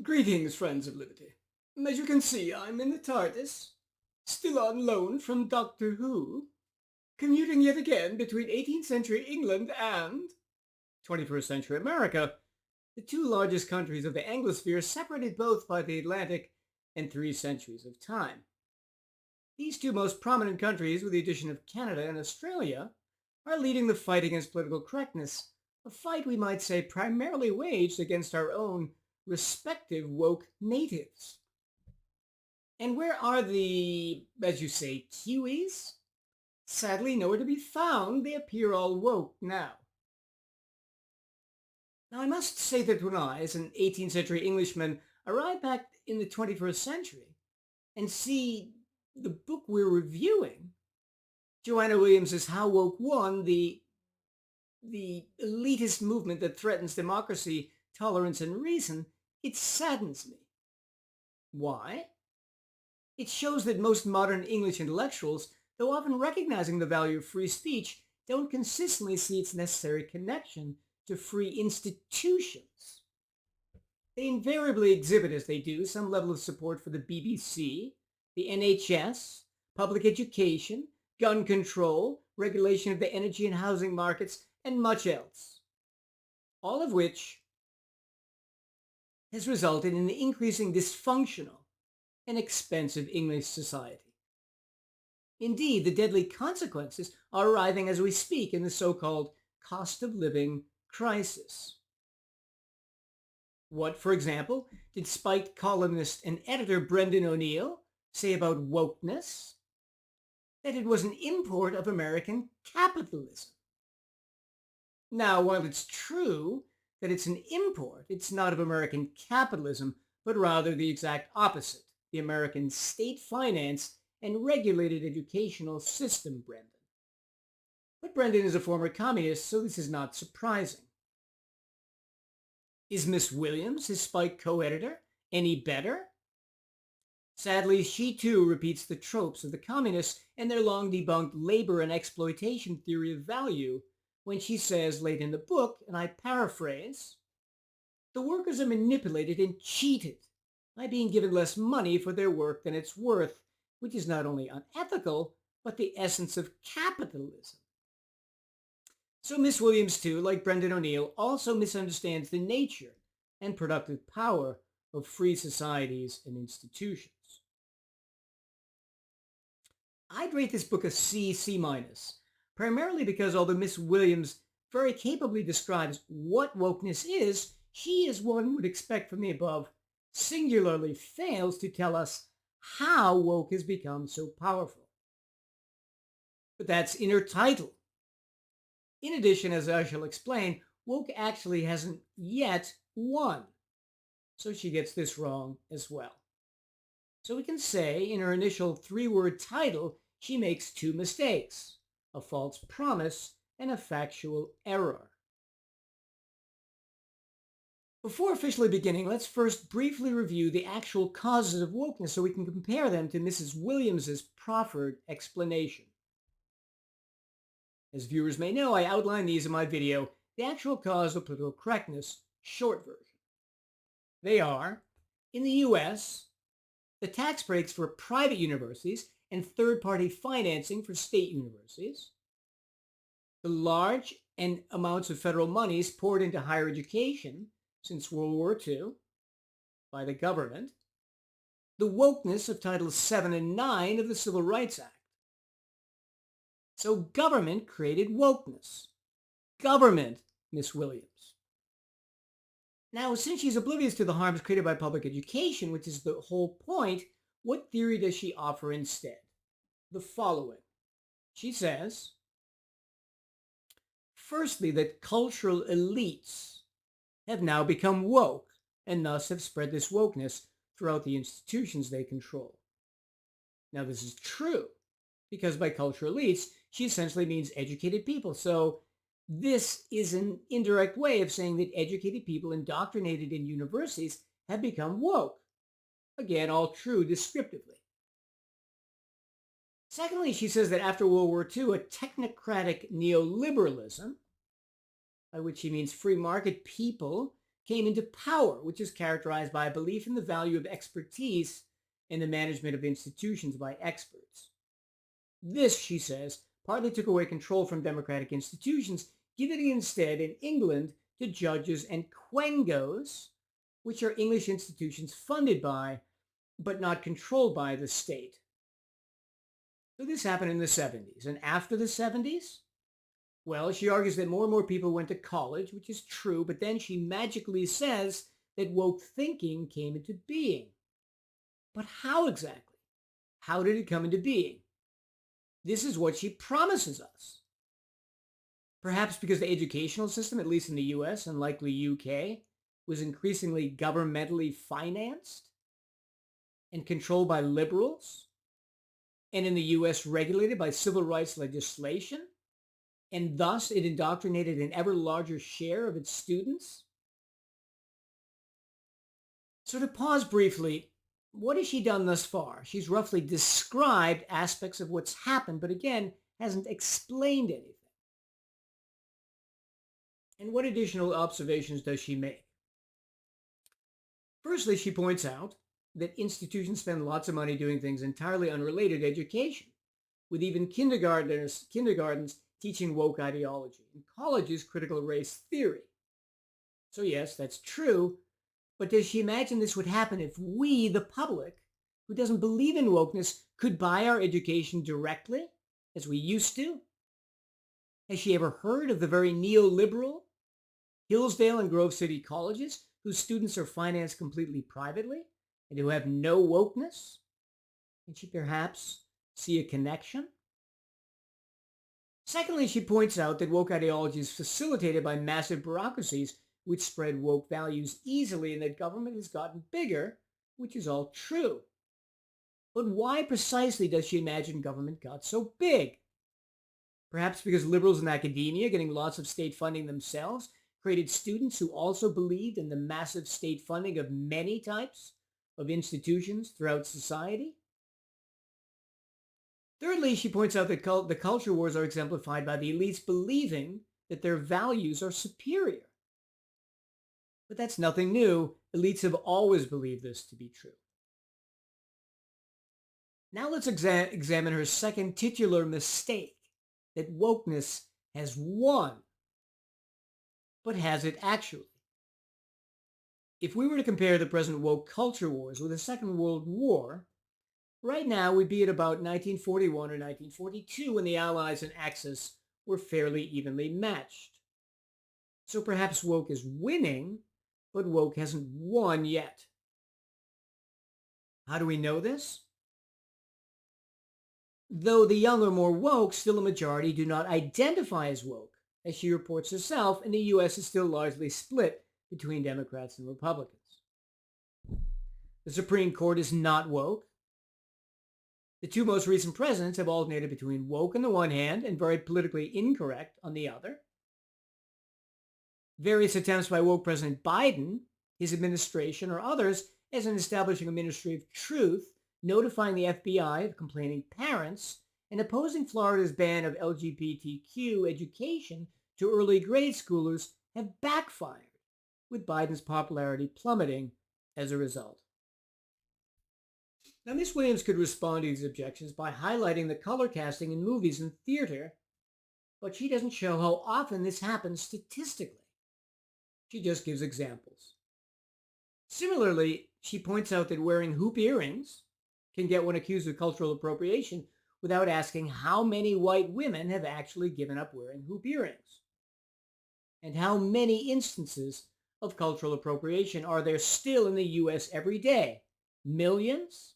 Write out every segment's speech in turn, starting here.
Greetings, friends of liberty. As you can see, I'm in the TARDIS, still on loan from Doctor Who, commuting yet again between 18th century England and 21st century America, the two largest countries of the Anglosphere, separated both by the Atlantic and 3 centuries of time. These two most prominent countries, with the addition of Canada and Australia, are leading the fight against political correctness, a fight we might say primarily waged against our own respective woke natives. And where are the, as you say, Kiwis? Sadly, nowhere to be found. They appear all woke now. Now, I must say that when I, as an 18th century Englishman, arrive back in the 21st century and see the book we're reviewing, Joanna Williams' How Woke Won, the elitist movement that threatens democracy, tolerance, and reason, it saddens me. Why? It shows that most modern English intellectuals, though often recognizing the value of free speech, don't consistently see its necessary connection to free institutions. They invariably exhibit, as they do, some level of support for the BBC, the NHS, public education, gun control, regulation of the energy and housing markets, and much else. All of which has resulted in the increasing dysfunctional and expensive English society. Indeed, the deadly consequences are arriving as we speak in the so-called cost of living crisis. What, for example, did spiked columnist and editor Brendan O'Neill say about wokeness? That it was an import of American capitalism. Now, while it's true that it's an import, it's not of American capitalism, but rather the exact opposite, the American state-financed and regulated educational system, Brendan. But Brendan is a former communist, so this is not surprising. Is Miss Williams, his Spike co-editor, any better? Sadly, she too repeats the tropes of the communists and their long-debunked labor and exploitation theory of value when she says late in the book, and I paraphrase, "The workers are manipulated and cheated by being given less money for their work than it's worth, which is not only unethical, but the essence of capitalism." So Miss Williams, too, like Brendan O'Neill, also misunderstands the nature and productive power of free societies and institutions. I'd rate this book a C, C-, primarily because although Miss Williams very capably describes what wokeness is, she, as one would expect from the above, singularly fails to tell us how woke has become so powerful. But that's in her title. In addition, as I shall explain, woke actually hasn't yet won. So she gets this wrong as well. So we can say in her initial 3-word title, she makes 2 mistakes, a false promise and a factual error. Before officially beginning, let's first briefly review the actual causes of wokeness so we can compare them to Mrs. Williams's proffered explanation. As viewers may know, I outline these in my video, The Actual Cause of Political Correctness, short version. They are, in the US, the tax breaks for private universities and third-party financing for state universities, the large amounts of federal monies poured into higher education since World War II by the government, the wokeness of Titles 7 and 9 of the Civil Rights Act. So government created wokeness. Government, Miss Williams. Now, since she's oblivious to the harms created by public education, which is the whole point, what theory does she offer instead? The following. She says, firstly, that cultural elites have now become woke and thus have spread this wokeness throughout the institutions they control. Now, this is true because by cultural elites, she essentially means educated people. So this is an indirect way of saying that educated people indoctrinated in universities have become woke. Again, all true descriptively. Secondly, she says that after World War II, a technocratic neoliberalism, by which she means free market people came into power, which is characterized by a belief in the value of expertise in the management of institutions by experts. This, she says, partly took away control from democratic institutions, giving it instead in England to judges and quengos, which are English institutions funded by, but not controlled by, the state. So this happened in the 70s. And after the 70s, well, she argues that more and more people went to college, which is true, but then she magically says that woke thinking came into being. But how exactly? How did it come into being? This is what she promises us. Perhaps because the educational system, at least in the US and likely UK, was increasingly governmentally financed and controlled by liberals, and in the US regulated by civil rights legislation, and thus it indoctrinated an ever larger share of its students. So to pause briefly, what has she done thus far? She's roughly described aspects of what's happened, but again, hasn't explained anything. And what additional observations does she make? Firstly, she points out that institutions spend lots of money doing things entirely unrelated to education, with even kindergartens teaching woke ideology, and colleges critical race theory. So yes, that's true, but does she imagine this would happen if we, the public, who doesn't believe in wokeness, could buy our education directly, as we used to? Has she ever heard of the very neoliberal Hillsdale and Grove City colleges, whose students are financed completely privately and who have no wokeness? Can she perhaps see a connection? Secondly, she points out that woke ideology is facilitated by massive bureaucracies which spread woke values easily, and that government has gotten bigger, which is all true. But why precisely does she imagine government got so big? Perhaps because liberals in academia, getting lots of state funding themselves, created students who also believed in the massive state funding of many types of institutions throughout society? Thirdly, she points out that the culture wars are exemplified by the elites believing that their values are superior. But that's nothing new. Elites have always believed this to be true. Now let's examine her second titular mistake, that wokeness has won. But has it actually? If we were to compare the present woke culture wars with the Second World War, right now we'd be at about 1941 or 1942 when the Allies and Axis were fairly evenly matched. So perhaps woke is winning, but woke hasn't won yet. How do we know this? Though the young are more woke, still a majority do not identify as woke. As she reports herself, and the US is still largely split between Democrats and Republicans. The Supreme Court is not woke. The two most recent presidents have alternated between woke on the one hand and very politically incorrect on the other. Various attempts by woke President Biden, his administration, or others, as in establishing a Ministry of Truth, notifying the FBI of complaining parents, and opposing Florida's ban of LGBTQ education to early grade schoolers, have backfired, with Biden's popularity plummeting as a result. Now, Ms. Williams could respond to these objections by highlighting the color casting in movies and theater, but she doesn't show how often this happens statistically. She just gives examples. Similarly, she points out that wearing hoop earrings can get one accused of cultural appropriation without asking how many white women have actually given up wearing hoop earrings. And how many instances of cultural appropriation are there still in the US every day? Millions?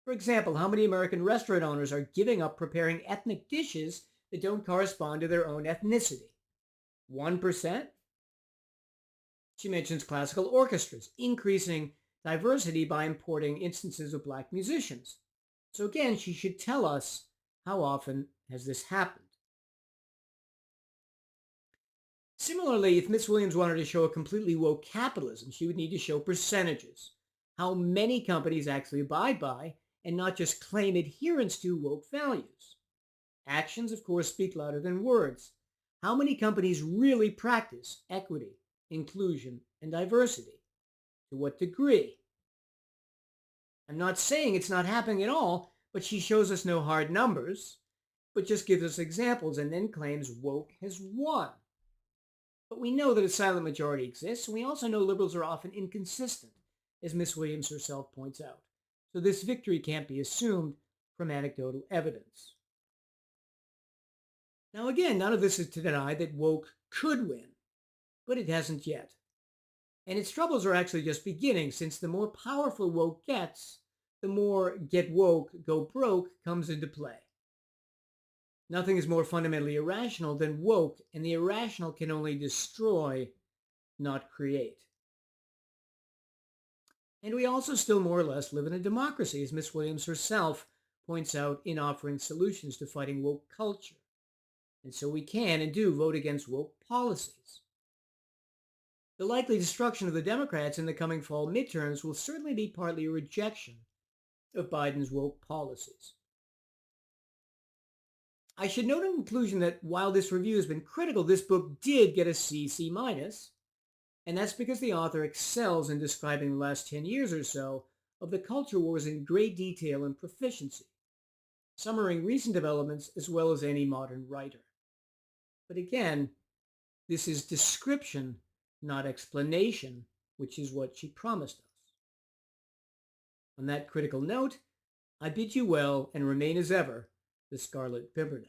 For example, how many American restaurant owners are giving up preparing ethnic dishes that don't correspond to their own ethnicity? 1%? She mentions classical orchestras, increasing diversity by importing instances of black musicians. So again, she should tell us, how often has this happened? Similarly, if Ms. Williams wanted to show a completely woke capitalism, she would need to show percentages. How many companies actually abide by and not just claim adherence to woke values. Actions, of course, speak louder than words. How many companies really practice equity, inclusion, and diversity. To what degree? I'm not saying it's not happening at all, but she shows us no hard numbers, but just gives us examples and then claims woke has won. But we know that a silent majority exists, and we also know liberals are often inconsistent, as Miss Williams herself points out. So this victory can't be assumed from anecdotal evidence. Now again, none of this is to deny that woke could win, but it hasn't yet. And its troubles are actually just beginning, since the more powerful woke gets, the more get woke, go broke comes into play. Nothing is more fundamentally irrational than woke, and the irrational can only destroy, not create. And we also still more or less live in a democracy, as Miss Williams herself points out in offering solutions to fighting woke culture. And so we can and do vote against woke policies. The likely destruction of the Democrats in the coming fall midterms will certainly be partly a rejection of Biden's woke policies. I should note in conclusion that while this review has been critical, this book did get a C, C-, and that's because the author excels in describing the last 10 years or so of the culture wars in great detail and proficiency, summarizing recent developments as well as any modern writer. But again, this is description, not explanation, which is what she promised us. On that critical note, I bid you well and remain as ever the Scarlet Pimpernel.